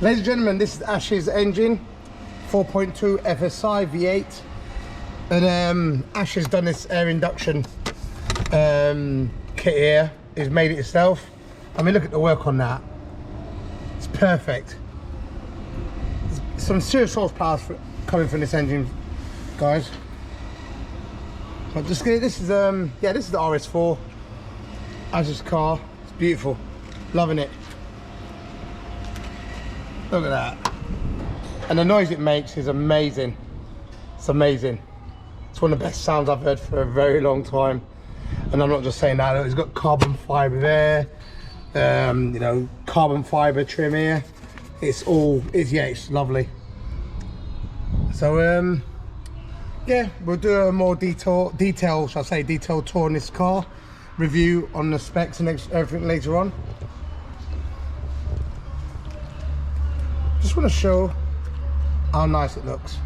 Ladies and gentlemen, this is Ash's engine, 4.2 FSI V8, and Ash has done this air induction kit here. He's made it himself. I mean, look at the work on that. It's perfect. There's some serious horsepower coming from this engine, guys. But just this is yeah, this is the RS4. Ash's car. It's beautiful. Loving it. Look at that. And the noise it makes is amazing. It's amazing. It's one of the best sounds I've heard for a very long time. And I'm not just saying that, it's got carbon fibre there, you know, carbon fibre trim here. It's it's lovely. So yeah, we'll do a more detailed tour on this car, review on the specs and everything later on. Just want to show how nice it looks.